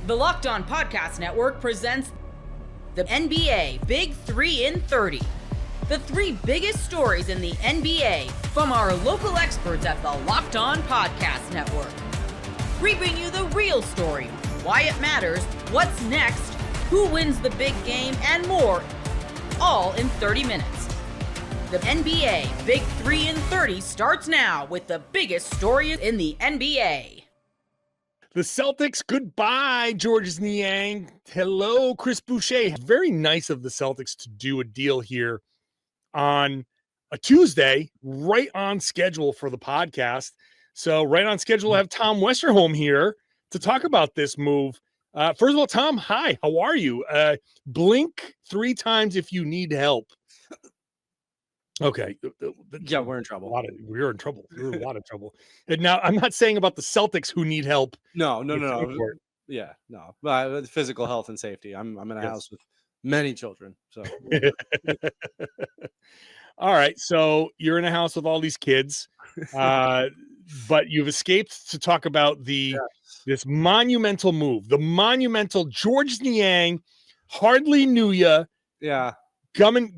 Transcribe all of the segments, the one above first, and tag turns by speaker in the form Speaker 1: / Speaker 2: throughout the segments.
Speaker 1: The Locked On Podcast Network presents the NBA Big 3 in 30. The 3 biggest stories in the NBA from our local experts at the Locked On Podcast Network. We bring you the real story, why it matters, what's next, who wins the big game, and more, all in 30 minutes. The NBA Big 3 in 30 starts now with the biggest stories in the NBA.
Speaker 2: The Celtics, goodbye, Georges Niang. Hello, Chris Boucher. Very nice of the Celtics to do a deal here on a Tuesday, right on schedule for the podcast. So right on schedule to have Tom Westerholm here to talk about this move. First of all, Tom, hi, how are you? Blink 3 times if you need help. Okay.
Speaker 3: Yeah, we're in trouble.
Speaker 2: We're in trouble. We're in a lot of trouble. And now I'm not saying about the Celtics who need help.
Speaker 3: No. Yeah, no. Physical health and safety. I'm in a house with many children. So
Speaker 2: all right. So you're in a house with all these kids, but you've escaped to talk about this monumental move, the monumental Georges Niang, hardly knew ya.
Speaker 3: Yeah.
Speaker 2: Coming in.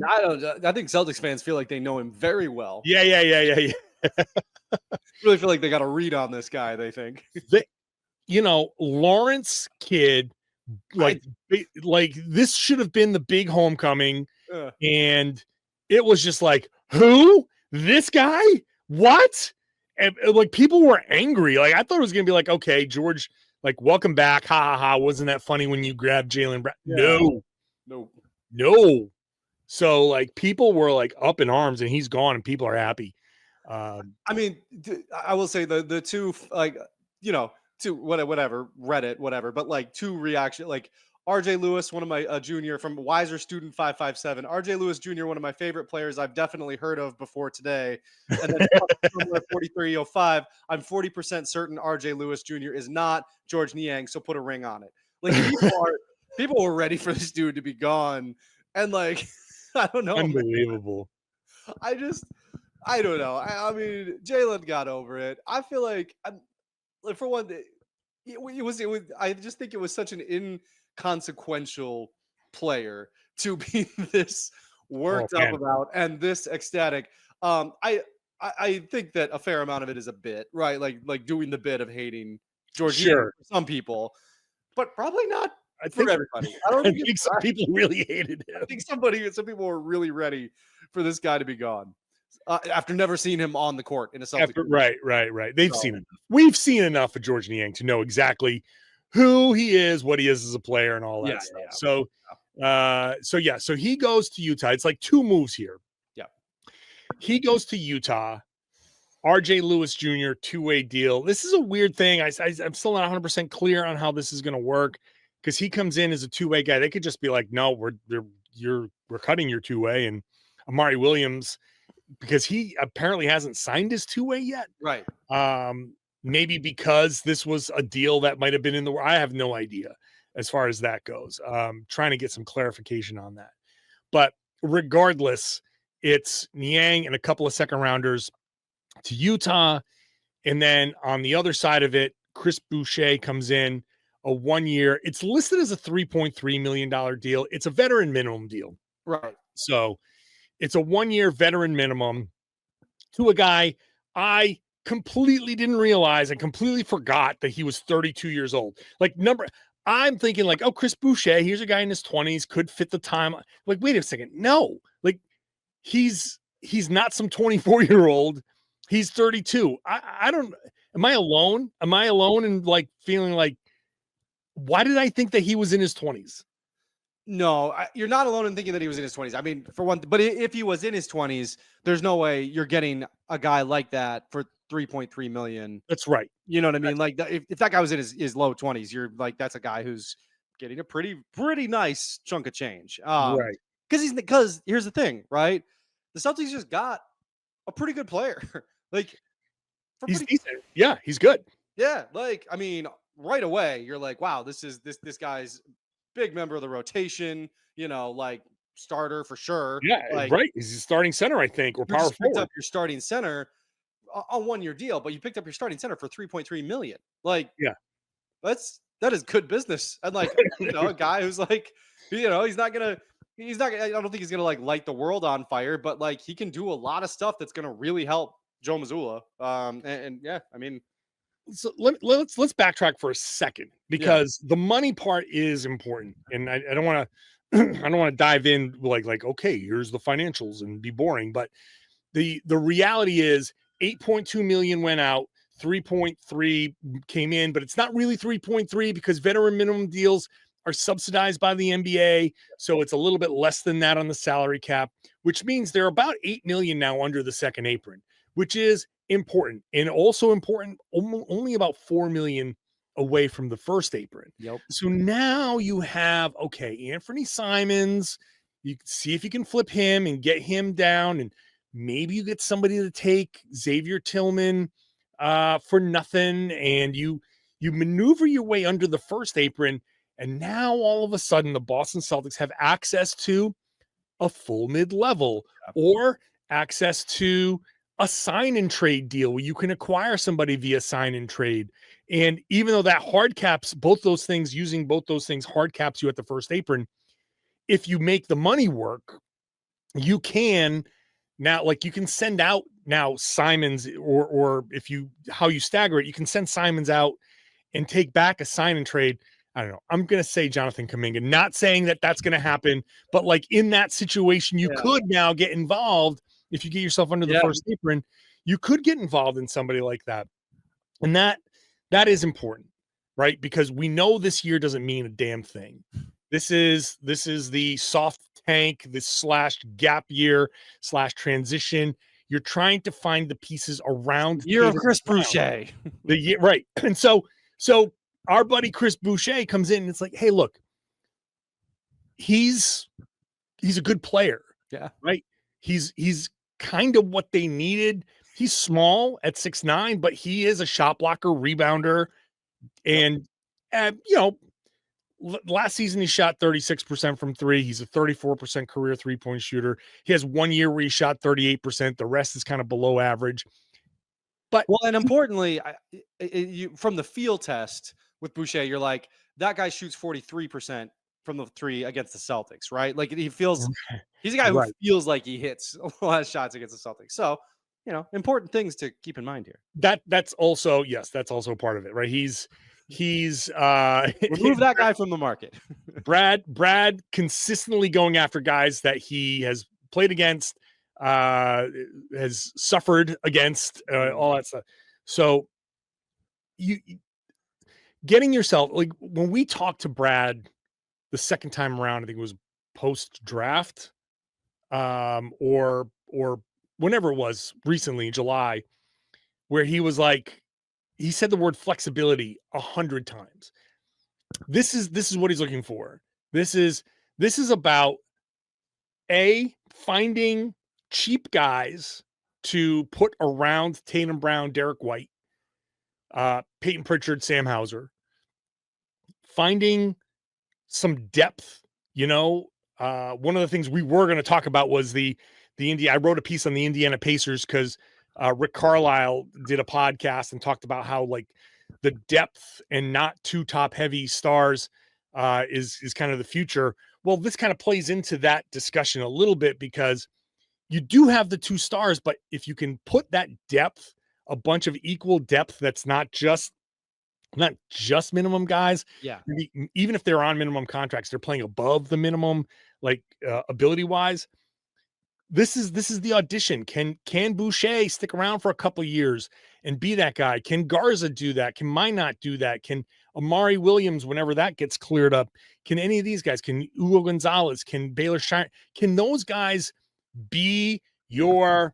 Speaker 3: I think Celtics fans feel like they know him very well.
Speaker 2: Yeah.
Speaker 3: Really feel like they got a read on this guy, they think.
Speaker 2: Lawrence kid, like this should have been the big homecoming. And it was just like, who? This guy? What? And like people were angry. Like I thought it was gonna be like, okay, George, like welcome back. Ha ha ha. Wasn't that funny when you grabbed Jaylen Brown?
Speaker 3: Yeah.
Speaker 2: No. So like people were like up in arms and he's gone and people are happy.
Speaker 3: I mean, I will say the two, like, two, whatever, Reddit, whatever, but like two reaction, like RJ Lewis, one of my junior from Wiser Student 557, RJ Lewis Jr., one of my favorite players I've definitely heard of before today. And then 4305, I'm 40% certain RJ Lewis Jr. is not Georges Niang, so put a ring on it. Like people were ready for this dude to be gone. And like, I don't know.
Speaker 2: Unbelievable.
Speaker 3: I don't know. I mean, Jaylen got over it. I feel like, for one, it was. I just think it was such an inconsequential player to be this worked up about and this ecstatic. I think that a fair amount of it is a bit, right? Like doing the bit of hating Georges for some people, but probably not for everybody. I think
Speaker 2: some people really hated him.
Speaker 3: I think some people were really ready for this guy to be gone after never seeing him on the court in a Celtics.
Speaker 2: Right. They've seen enough. We've seen enough of Georges Niang to know exactly who he is, what he is as a player, and all that stuff. Yeah. So he goes to Utah. It's like 2 moves here.
Speaker 3: Yeah.
Speaker 2: He goes to Utah. RJ Lewis Jr. 2-way deal. This is a weird thing. I'm still not 100% clear on how this is going to work. Because he comes in as a 2-way guy, they could just be like, "No, we're cutting your 2-way." And Amari Williams, because he apparently hasn't signed his 2-way yet,
Speaker 3: right?
Speaker 2: Maybe because this was a deal that might have been in the. I have no idea as far as that goes. Trying to get some clarification on that, but regardless, it's Niang and a couple of second rounders to Utah, and then on the other side of it, Chris Boucher comes in. A 1 year. It's listed as a $3.3 million deal. It's a veteran minimum deal.
Speaker 3: Right.
Speaker 2: So it's a 1 year veteran minimum to a guy I completely didn't realize and completely forgot that he was 32 years old. I'm thinking like, oh, Chris Boucher, here's a guy in his 20s, could fit the time. Like, wait a second. No, like he's not some 24-year-old. He's 32. I don't, am I alone? Am I alone in like feeling like, why did I think that he was in his 20s?
Speaker 3: No, you're not alone in thinking that he was in his 20s. I mean, for one, but if he was in his 20s, there's no way you're getting a guy like that for $3.3 million.
Speaker 2: That's right.
Speaker 3: You know what I mean? Like if that guy was in his low 20s, you're like, that's a guy who's getting a pretty nice chunk of change.
Speaker 2: Right.
Speaker 3: Because here's the thing, right? The Celtics just got a pretty good player. Like
Speaker 2: he's decent. Yeah, he's good.
Speaker 3: Yeah, like I mean, right away you're like, wow, this guy's big member of the rotation, like starter for sure.
Speaker 2: Yeah,
Speaker 3: like,
Speaker 2: right. He's a starting center, I think, or power forward.
Speaker 3: Up your starting center on 1 year deal, but you picked up your starting center for $3.3 million. Like,
Speaker 2: yeah,
Speaker 3: that's that is good business. And like, a guy who's like, he's not gonna, I don't think he's gonna like light the world on fire, but like he can do a lot of stuff that's gonna really help Joe Mazzulla. And yeah, I mean,
Speaker 2: so let's backtrack for a second, because the money part is important, and I don't want to I don't want to dive in like okay, here's the financials and be boring, but the reality is 8.2 million went out, 3.3 came in, but it's not really 3.3 because veteran minimum deals are subsidized by the NBA, so it's a little bit less than that on the salary cap, which means they're about 8 million now under the second apron, which is important, and also important, only about 4 million away from the first apron.
Speaker 3: Yep.
Speaker 2: So now you have, okay, Anthony Simons, you can see if you can flip him and get him down, and maybe you get somebody to take Xavier Tillman for nothing, and you maneuver your way under the first apron, and now all of a sudden the Boston Celtics have access to a full mid-level or access to a sign and trade deal where you can acquire somebody via sign and trade. And even though that hard caps both those things, using both those things hard caps you at the first apron, if you make the money work, you can now, like, you can send out now Simons, or if you, how you stagger it, you can send Simons out and take back a sign and trade. I don't know. I'm going to say Jonathan Kuminga, not saying that that's going to happen, but like in that situation, you could now get involved. If you get yourself under the first apron, you could get involved in somebody like that. And that is important, right? Because we know this year doesn't mean a damn thing. This is the soft tank, this / gap year / transition. You're trying to find the pieces around
Speaker 3: year of Chris Boucher.
Speaker 2: The year, right. And so our buddy Chris Boucher comes in and it's like, hey, look, he's a good player.
Speaker 3: Yeah.
Speaker 2: Right. He's kind of what they needed. He's small at 6'9", but he is a shot blocker, rebounder. And, last season he shot 36% from three. He's a 34% career 3-point shooter. He has 1 year where he shot 38%. The rest is kind of below average. But
Speaker 3: and importantly, from the field test with Boucher, you're like, that guy shoots 43% from the three against the Celtics, right? Like he's a guy who feels like he hits a lot of shots against the Celtics. So, important things to keep in mind here.
Speaker 2: That's also part of it, right? He's
Speaker 3: remove that guy from the market.
Speaker 2: Brad consistently going after guys that he has played against, has suffered against, all that stuff. So you getting yourself, like when we talked to Brad the second time around, I think it was post draft, or whenever it was recently in July, where he was like, he said the word flexibility 100 times. This is what he's looking for. This is about finding cheap guys to put around Tatum Brown, Derek White, Peyton Pritchard, Sam Hauser, finding some depth. One of the things we were going to talk about was the I wrote a piece on the Indiana Pacers because Rick Carlisle did a podcast and talked about how like the depth and not too top heavy stars is kind of the future. Well, this kind of plays into that discussion a little bit because you do have the 2 stars, but if you can put that depth, a bunch of equal depth, that's not just minimum guys.
Speaker 3: Yeah.
Speaker 2: Even if they're on minimum contracts, they're playing above the minimum, like ability wise. This is the audition. Can Boucher stick around for a couple of years and be that guy? Can Garza do that? Can Minot do that? Can Amari Williams, whenever that gets cleared up, can any of these guys? Can Hugo Gonzalez? Can Baylor Shine? Can those guys be your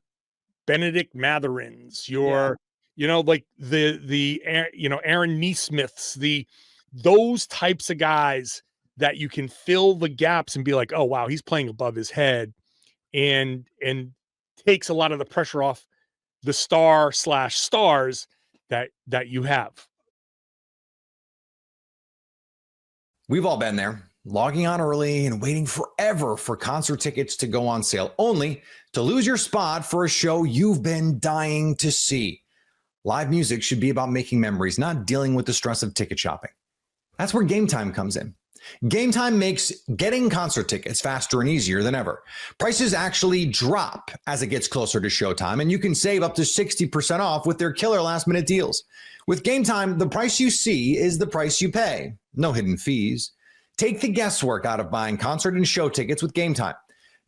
Speaker 2: Benedict Matherins? Like the Aaron Neesmiths, those types of guys that you can fill the gaps and be like, oh wow, he's playing above his head. And takes a lot of the pressure off the star/stars that you have.
Speaker 4: We've all been there, logging on early and waiting forever for concert tickets to go on sale, only to lose your spot for a show you've been dying to see. Live music should be about making memories, not dealing with the stress of ticket shopping. That's where Gametime comes in. Gametime makes getting concert tickets faster and easier than ever. Prices actually drop as it gets closer to showtime, and you can save up to 60% off with their killer last-minute deals. With Gametime, the price you see is the price you pay. No hidden fees. Take the guesswork out of buying concert and show tickets with Gametime.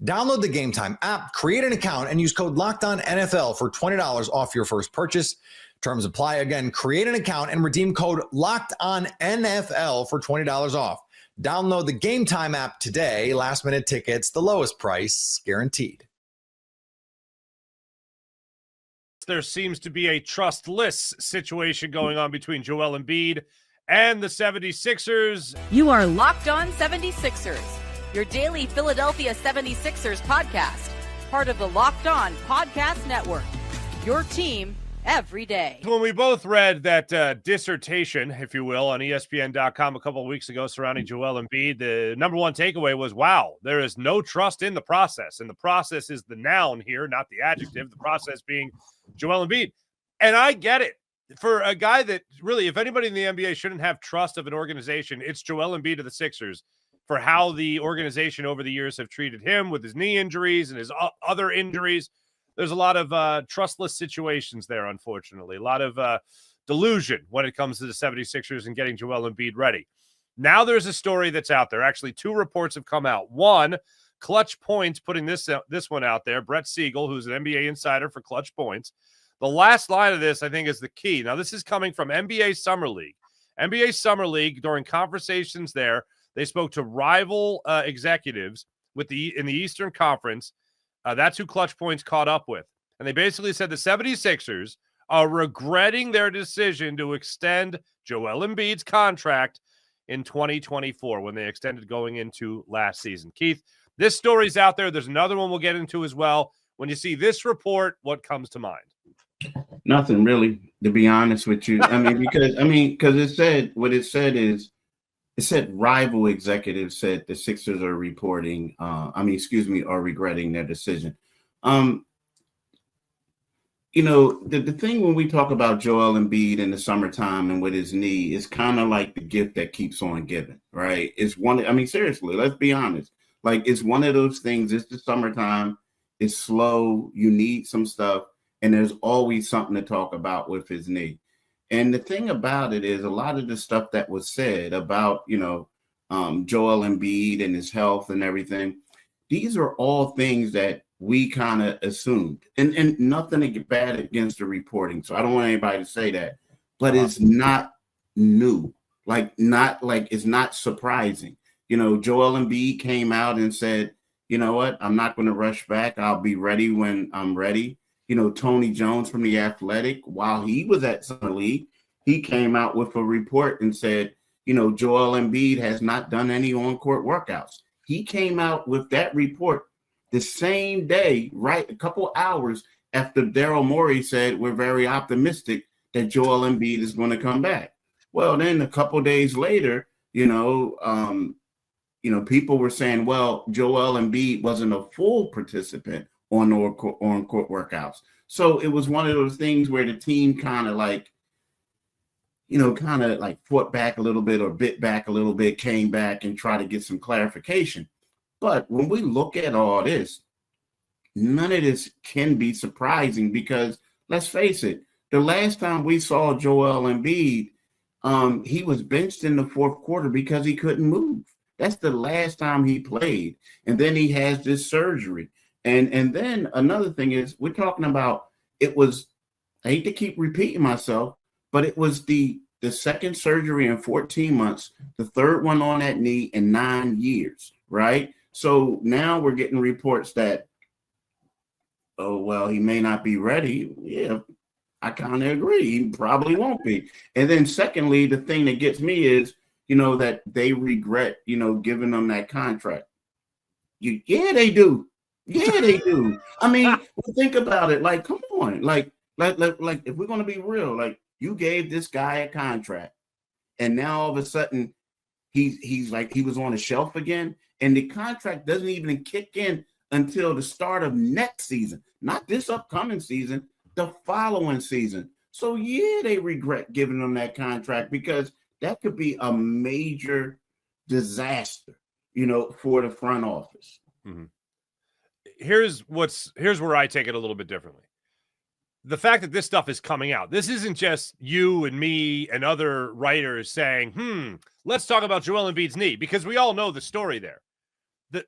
Speaker 4: Download the Gametime app, create an account, and use code LOCKEDONNFL for $20 off your first purchase. Terms apply. Again, create an account and redeem code LOCKEDONNFL for $20 off. Download the Gametime app today. Last minute tickets, the lowest price guaranteed.
Speaker 5: There seems to be a trustless situation going on between Joel Embiid and the 76ers.
Speaker 1: You are Locked On 76ers, your daily Philadelphia 76ers podcast, part of the Locked On Podcast Network, your team every day.
Speaker 5: When we both read that dissertation, if you will, on ESPN.com a couple of weeks ago surrounding Joel Embiid, the number one takeaway was, wow, there is no trust in the process. And the process is the noun here, not the adjective, the process being Joel Embiid. And I get it. For a guy that really, if anybody in the NBA shouldn't have trust of an organization, it's Joel Embiid of the Sixers for how the organization over the years have treated him with his knee injuries and his other injuries. There's a lot of trustless situations there, unfortunately. A lot of delusion when it comes to the 76ers and getting Joel Embiid ready. Now there's a story that's out there. Actually, two reports have come out. One, Clutch Points putting this one out there. Brett Siegel, who's an NBA insider for Clutch Points. The last line of this, I think, is the key. Now, this is coming from NBA Summer League. NBA Summer League, during conversations there, they spoke to rival executives in the Eastern Conference. That's who Clutch Points caught up with. And they basically said the 76ers are regretting their decision to extend Joel Embiid's contract in 2024 when they extended going into last season. Keith, this story's out there. There's another one we'll get into as well. When you see this report, what comes to mind?
Speaker 6: Nothing really, to be honest with you. Because it said what it said is it said rival executives said the Sixers are reporting. Are regretting their decision. The thing when we talk about Joel Embiid in the summertime and with his knee is kind of like the gift that keeps on giving, right? It's seriously, let's be honest. Like, it's one of those things. It's the summertime. It's slow. You need some stuff. And there's always something to talk about with his knee. And the thing about it is a lot of the stuff that was said about, Joel Embiid and his health and everything, these are all things that we kind of assumed. And nothing to get bad against the reporting. So I don't want anybody to say that. But it's not new. It's not surprising. Joel Embiid came out and said, you know what, I'm not going to rush back. I'll be ready when I'm ready. Tony Jones from The Athletic, while he was at Summer League, he came out with a report and said, Joel Embiid has not done any on-court workouts. He came out with that report the same day, right, a couple hours after Daryl Morey said we're very optimistic that Joel Embiid is going to come back. Well, then a couple days later, people were saying, well, Joel Embiid wasn't a full participant on court workouts. So it was one of those things where the team kind of fought back a little bit or bit back a little bit, came back and tried to get some clarification. But when we look at all this, none of this can be surprising because let's face it, the last time we saw Joel Embiid, he was benched in the fourth quarter because he couldn't move. That's the last time he played. And then he has this surgery. And then another thing is we're talking about it was, I hate to keep repeating myself, but it was the second surgery in 14 months, the third one on that knee in 9 years, right? So now we're getting reports that, oh, well, he may not be ready. Yeah, I kind of agree. He probably won't be. And then secondly, the thing that gets me is, that they regret, giving them that contract. Yeah, they do. Yeah, they do. Think about it. Like, come on. Like if we're going to be real, like you gave this guy a contract and now all of a sudden he's like, he was on a shelf again. And the contract doesn't even kick in until the start of next season, not this upcoming season, the following season. So yeah, they regret giving them that contract because that could be a major disaster, you know, for the front office.
Speaker 5: Mm-hmm. Here's where I take it a little bit differently. The fact that this stuff is coming out, this isn't just you and me and other writers saying, let's talk about Joel Embiid's knee, because we all know the story there.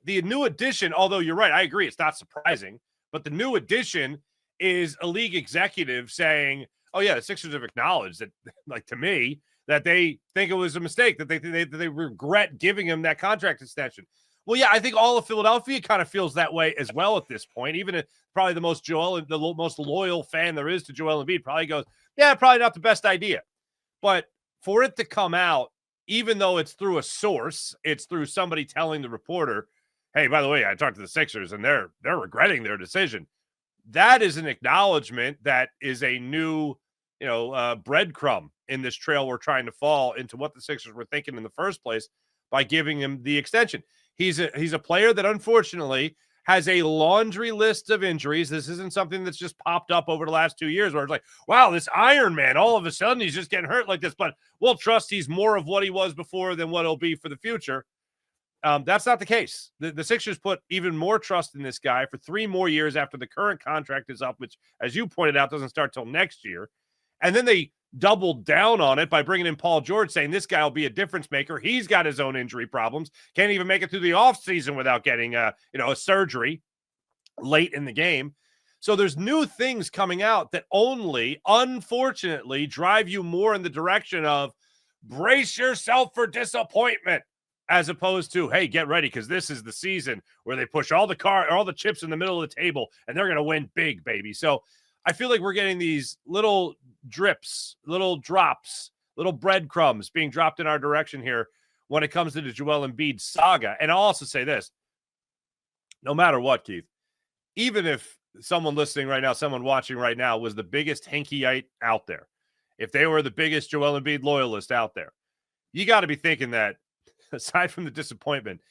Speaker 5: The new addition, although you're right, I agree, it's not surprising, but the new addition is a league executive saying, oh yeah, the Sixers have acknowledged that, like, to me, that they think it was a mistake, that they regret giving him that contract extension. Well, yeah, I think all of Philadelphia kind of feels that way as well at this point. Even if probably the most loyal fan there is to Joel Embiid probably goes, yeah, probably not the best idea. But for it to come out, even though it's through a source, it's through somebody telling the reporter, hey, by the way, I talked to the Sixers and they're regretting their decision. That is an acknowledgement that is a new, breadcrumb in this trail we're trying to fall into what the Sixers were thinking in the first place by giving him the extension. He's a player that unfortunately has a laundry list of injuries. This isn't something that's just popped up over the last 2 years where it's like, wow, this Iron Man, all of a sudden he's just getting hurt like this. But we'll trust he's more of what he was before than what he'll be for the future. That's not the case. The Sixers put even more trust in this guy for 3 more years after the current contract is up, which, as you pointed out, doesn't start till next year. And then they doubled down on it by bringing in Paul George, saying this guy will be a difference maker. He's got his own injury problems. Can't even make it through the offseason without getting a surgery late in the game. So there's new things coming out that only, unfortunately, drive you more in the direction of brace yourself for disappointment, as opposed to, hey, get ready, because this is the season where they push all the chips in the middle of the table and they're going to win big, baby. So I feel like we're getting these little drips, little drops, little breadcrumbs being dropped in our direction here when it comes to the Joel Embiid saga. And I'll also say this, no matter what, Keith, even if someone listening right now, someone watching right now was the biggest Hinkyite out there, if they were the biggest Joel Embiid loyalist out there, you got to be thinking that, aside from the disappointment,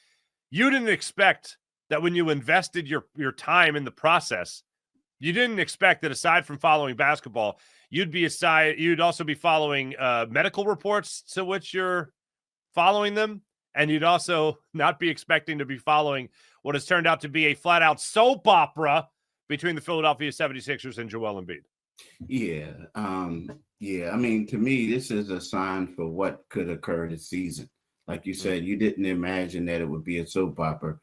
Speaker 5: you didn't expect that when you invested your time in the process, you didn't expect that aside from following basketball, you'd also be following medical reports to which you're following them. And you'd also not be expecting to be following what has turned out to be a flat out soap opera between the Philadelphia 76ers and Joel Embiid.
Speaker 6: Yeah. I mean, to me, this is a sign for what could occur this season. Like you said, you didn't imagine that it would be a soap opera.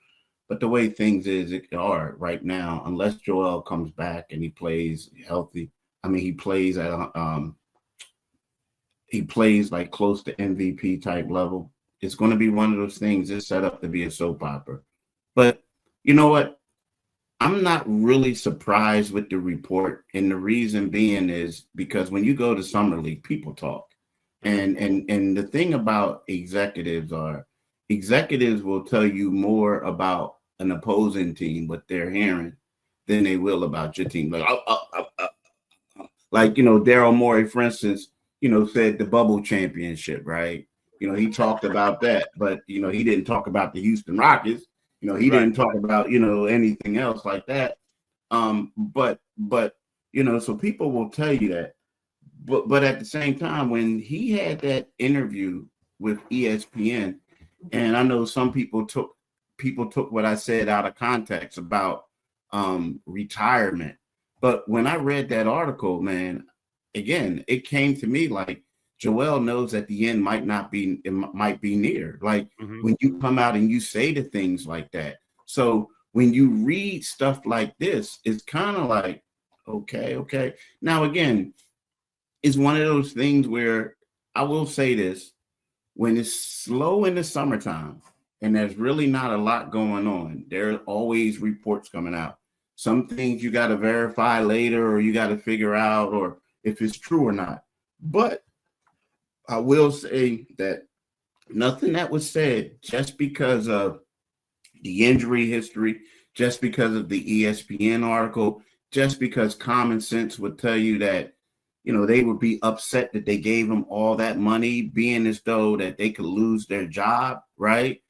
Speaker 6: But the way things are right now, unless Joel comes back and he plays healthy, I mean, he plays like close to MVP type level. It's going to be one of those things that's set up to be a soap opera. But you know what? I'm not really surprised with the report. And the reason being is because when you go to Summer League, people talk. And the thing about executives will tell you more about an opposing team, what they're hearing, than they will about your team. Like, Daryl Morey, for instance, said the bubble championship, right? He talked about that, but, he didn't talk about the Houston Rockets. He didn't talk about, anything else like that. But so people will tell you that. But at the same time, when he had that interview with ESPN, and I know some people took what I said out of context about retirement. But when I read that article, man, again, it came to me like Joel knows that the end might be near. Like when you come out and you say the things like that. So when you read stuff like this, it's kind of like, okay. Now, again, it's one of those things where I will say this, when it's slow in the summertime, and there's really not a lot going on, there are always reports coming out. Some things you got to verify later, or you got to figure out, or if it's true or not. But I will say that nothing that was said just because of the injury history, just because of the ESPN article, just because common sense would tell you that, they would be upset that they gave them all that money, being as though that they could lose their job, right?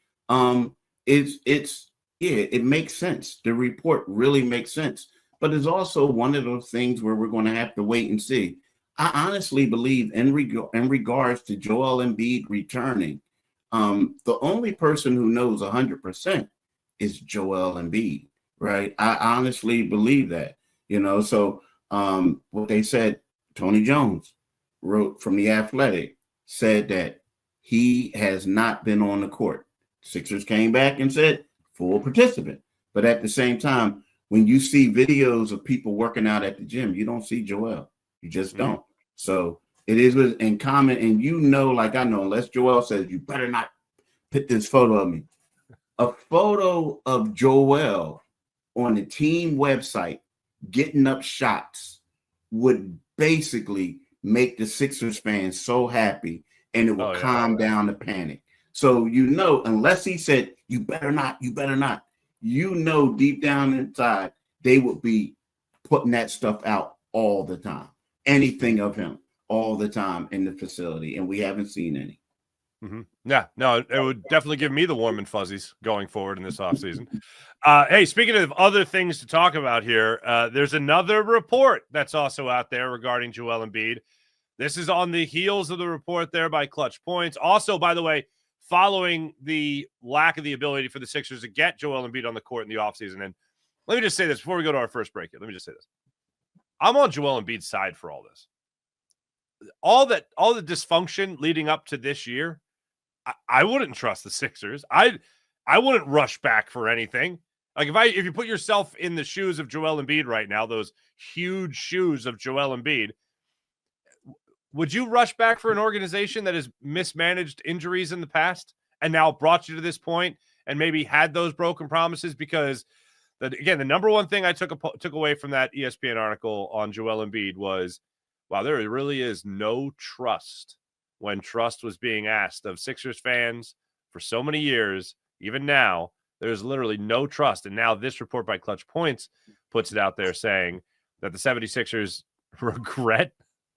Speaker 6: It makes sense. The report really makes sense, but it's also one of those things where we're going to have to wait and see. I honestly believe in regards to Joel Embiid returning, the only person who knows 100% is Joel Embiid, right? I honestly believe that, so what they said, Tony Jones wrote from The Athletic, said that he has not been on the court. Sixers came back and said full participant. But at the same time, when you see videos of people working out at the gym, you don't see Joel. You just don't. So it is in common. And like I know, unless Joel says, you better not put this photo of me. A photo of Joel on the team website getting up shots would basically make the Sixers fans so happy, and it will calm down the panic. So, unless he said, you better not, deep down inside, they would be putting that stuff out all the time. Anything of him all the time in the facility, and we haven't seen any.
Speaker 5: Mm-hmm. Yeah, no, it would definitely give me the warm and fuzzies going forward in this offseason. Hey, speaking of other things to talk about here, there's another report that's also out there regarding Joel Embiid. This is on the heels of the report there by Clutch Points. Also, by the way, following the lack of the ability for the Sixers to get Joel Embiid on the court in the offseason. And let me just say this before we go to our first break here. Let me just say this. I'm on Joel Embiid's side for all this. All the dysfunction leading up to this year, I wouldn't trust the Sixers. I wouldn't rush back for anything. Like if you put yourself in the shoes of Joel Embiid right now, those huge shoes of Joel Embiid, would you rush back for an organization that has mismanaged injuries in the past and now brought you to this point and maybe had those broken promises? Because the number one thing I took away from that ESPN article on Joel Embiid was, wow, there really is no trust when trust was being asked of Sixers fans for so many years. Even now, there's literally no trust. And now this report by Clutch Points puts it out there saying that the 76ers regret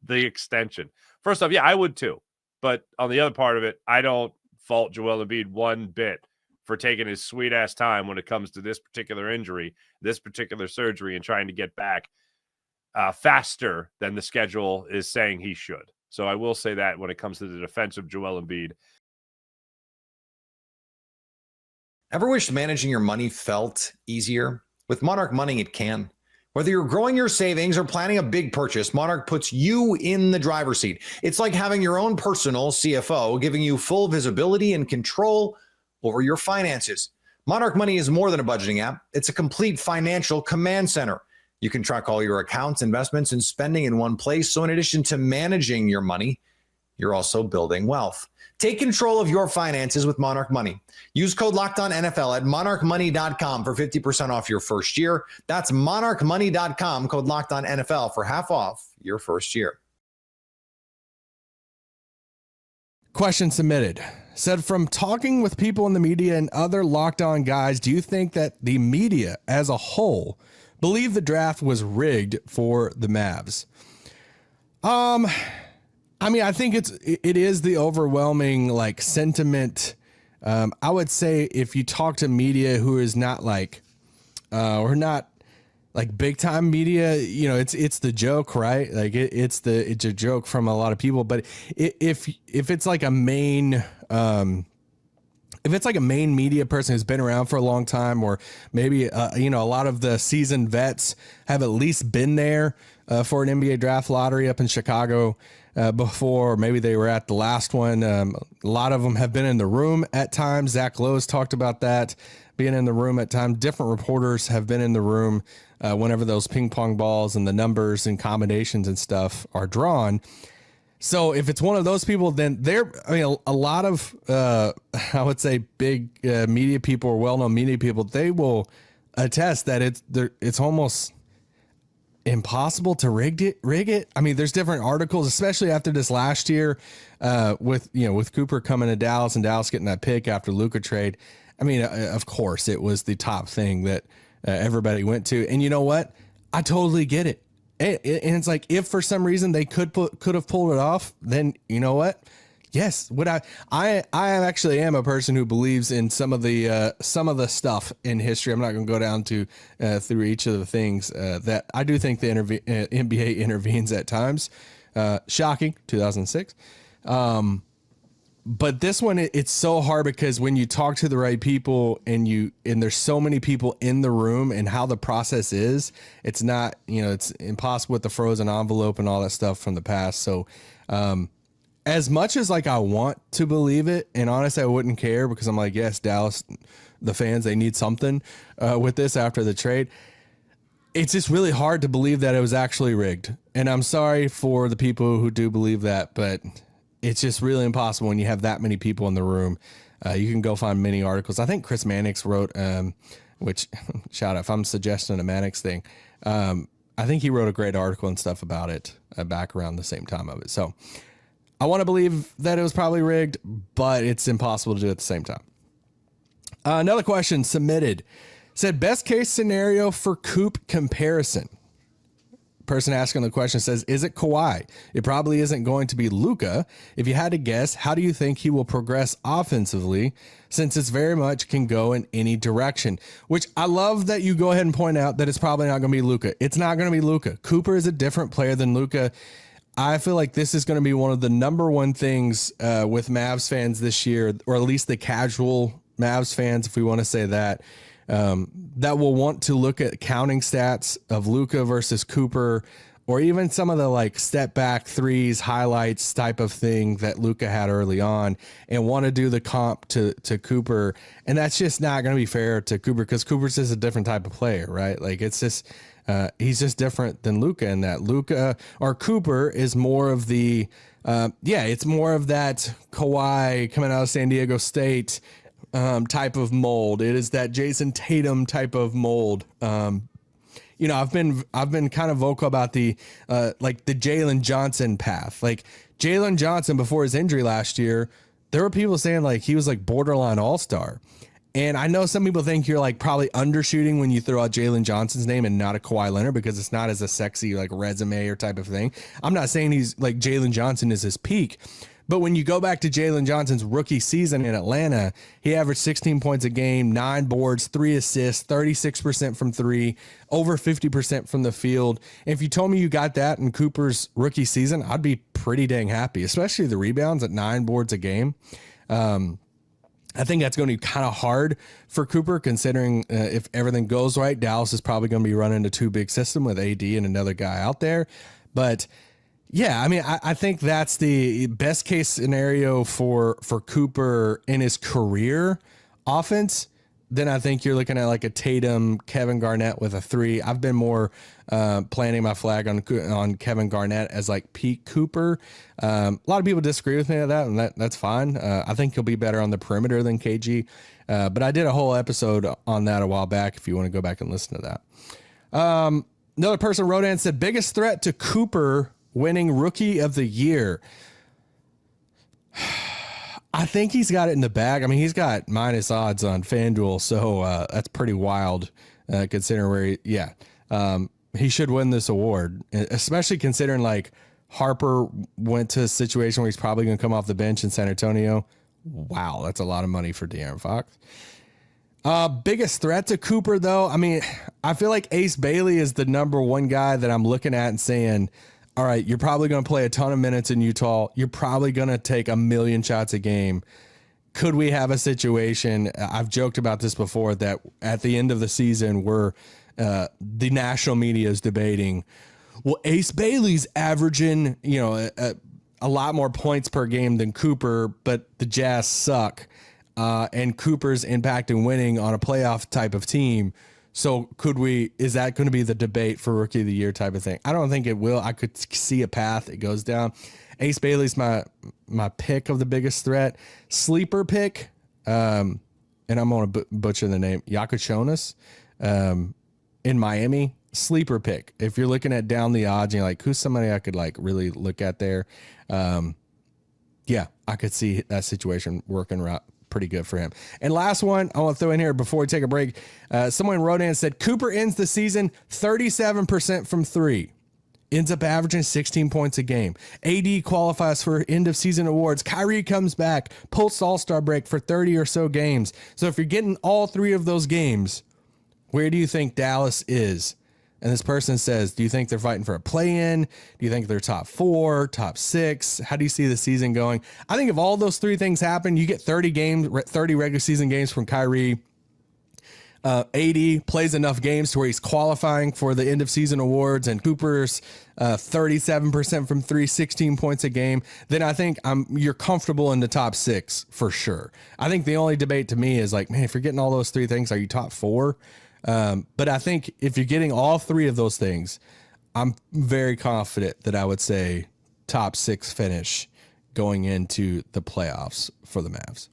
Speaker 5: the extension. First off, yeah, I would too. But on the other part of it, I don't fault Joel Embiid one bit for taking his sweet ass time when it comes to this particular injury, this particular surgery, and trying to get back faster than the schedule is saying he should. So I will say that when it comes to the defense of Joel Embiid.
Speaker 4: Ever wished managing your money felt easier? With Monarch Money, it can. Whether you're growing your savings or planning a big purchase, Monarch puts you in the driver's seat. It's like having your own personal CFO, giving you full visibility and control over your finances. Monarch Money is more than a budgeting app. It's a complete financial command center. You can track all your accounts, investments, and spending in one place. So in addition to managing your money, you're also building wealth. Take control of your finances with Monarch Money. Use code LOCKEDONNFL at monarchmoney.com for 50% off your first year. That's monarchmoney.com, code LOCKEDONNFL for half off your first year.
Speaker 7: Question submitted. Said, from talking with people in the media and other Locked On guys, do you think that the media as a whole believe the draft was rigged for the Mavs? I mean, I think it is the overwhelming sentiment. I would say if you talk to media who is not or not big time media, it's the joke, right? It's a joke from a lot of people. But if it's like a main if it's like a main media person who's been around for a long time, or maybe a lot of the seasoned vets have at least been there for an NBA draft lottery up in Chicago before, or maybe they were at the last one. A lot of them have been in the room at times. Zach Lowe's talked about that, being in the room at times. Different reporters have been in the room whenever those ping pong balls and the numbers and combinations and stuff are drawn. So if it's one of those people, then a lot of, I would say big media people or well-known media people, they will attest that it's almost impossible to rig it. I mean, there's different articles, especially after this last year, with Cooper coming to Dallas and Dallas getting that pick after Luka trade. I mean, of course it was the top thing that everybody went to. And you know what? I totally get it. And it's like, if for some reason they could have pulled it off, then you know what? Yes. I actually am a person who believes in some of the stuff in history. I'm not going to go down to through each of the things that I do think the NBA intervenes at times. Shocking, 2006. But this one, it's so hard because when you talk to the right people and there's so many people in the room and how the process is, it's not, it's impossible with the frozen envelope and all that stuff from the past. So, as much as like I want to believe it, and honestly, I wouldn't care because I'm like, yes, Dallas, the fans, they need something with this after the trade. It's just really hard to believe that it was actually rigged. And I'm sorry for the people who do believe that, but it's just really impossible when you have that many people in the room. You can go find many articles. I think Chris Mannix wrote, which shout out if I'm suggesting a Mannix thing. I think he wrote a great article and stuff about it back around the same time of it. So I want to believe that it was probably rigged, but it's impossible to do at the same time. Another question submitted said best case scenario for Coop comparison. Person asking the question says, is it Kawhi? It probably isn't going to be Luka. If you had to guess, how do you think he will progress offensively, since it's very much can go in any direction? Which I love that you go ahead and point out that it's probably not going to be Luka. It's not going to be Luka. Cooper is a different player than Luka. I feel like this is going to be one of the number one things with Mavs fans this year, or at least the casual Mavs fans, if we want to say that. That will want to look at counting stats of Luka versus Cooper, or even some of the like step back threes highlights type of thing that Luka had early on, and want to do the comp to Cooper. And that's just not going to be fair to Cooper, because Cooper's just a different type of player, right? Like it's just, he's just different than Luka, and that Luka or Cooper is more of the, it's more of that Kawhi coming out of San Diego State, type of mold. It is that Jason Tatum type of mold. I've been kind of vocal about the like the Jalen Johnson path. Like Jalen Johnson before his injury last year, there were people saying like he was like borderline all-star. And I know some people think you're like probably undershooting when you throw out Jalen Johnson's name and not a Kawhi Leonard, because it's not as a sexy like resume or type of thing. I'm not saying he's like Jalen Johnson is his peak. But when you go back to Jalen Johnson's rookie season in Atlanta, he averaged 16 points a game, 9 boards, 3 assists, 36% from 3, over 50% from the field. And if you told me you got that in Cooper's rookie season, I'd be pretty dang happy, especially the rebounds at 9 boards a game. I think that's going to be kind of hard for Cooper, considering if everything goes right, Dallas is probably going to be running a 2-big system with AD and another guy out there. But yeah, I mean, I think that's the best case scenario for Cooper in his career offense. Then I think you're looking at like a Tatum, Kevin Garnett with a 3. I've been more planting my flag on Kevin Garnett as like peak Cooper. A lot of people disagree with me on that, and that's fine. I think he'll be better on the perimeter than KG. But I did a whole episode on that a while back if you want to go back and listen to that. Another person wrote in and said, biggest threat to Cooper winning Rookie of the Year. I think he's got it in the bag. I mean, he's got minus odds on FanDuel, so that's pretty wild considering where he should win this award, especially considering like Harper went to a situation where he's probably going to come off the bench in San Antonio. Wow, that's a lot of money for De'Aaron Fox. Biggest threat to Cooper, though, I mean, I feel like Ace Bailey is the number one guy that I'm looking at and saying, all right, you're probably going to play a ton of minutes in Utah. You're probably going to take 1 million shots a game. Could we have a situation, I've joked about this before, that at the end of the season where the national media is debating, well, Ace Bailey's averaging, a lot more points per game than Cooper, but the Jazz suck. And Cooper's impacting winning on a playoff type of team. So is that going to be the debate for Rookie of the Year type of thing? I don't think it will. I could see a path it goes down. Ace Bailey's my pick of the biggest threat. Sleeper pick, and I'm going to butcher the name, Yakuchonis, in Miami. Sleeper pick. If you're looking at down the odds and you're like, who's somebody I could like really look at there? I could see that situation working pretty good for him. And last one I want to throw in here before we take a break. Someone wrote in and said, Cooper ends the season 37% from 3. Ends up averaging 16 points a game. AD qualifies for end of season awards. Kyrie comes back, post All-Star break for 30 or so games. So if you're getting all 3 of those games, where do you think Dallas is and this person says, do you think they're fighting for a play-in? Do you think they're top 4, top 6? How do you see the season going? I think if all those 3 things happen, you get 30 regular season games from Kyrie. 80 plays enough games to where he's qualifying for the end of season awards, and Cooper's 37% from 3, 16 points a game, then I think you're comfortable in the top 6 for sure. I think the only debate to me is like, man, if you're getting all those 3 things, are you top 4? But I think if you're getting all 3 of those things, I'm very confident that I would say top 6 finish going into the playoffs for the Mavs.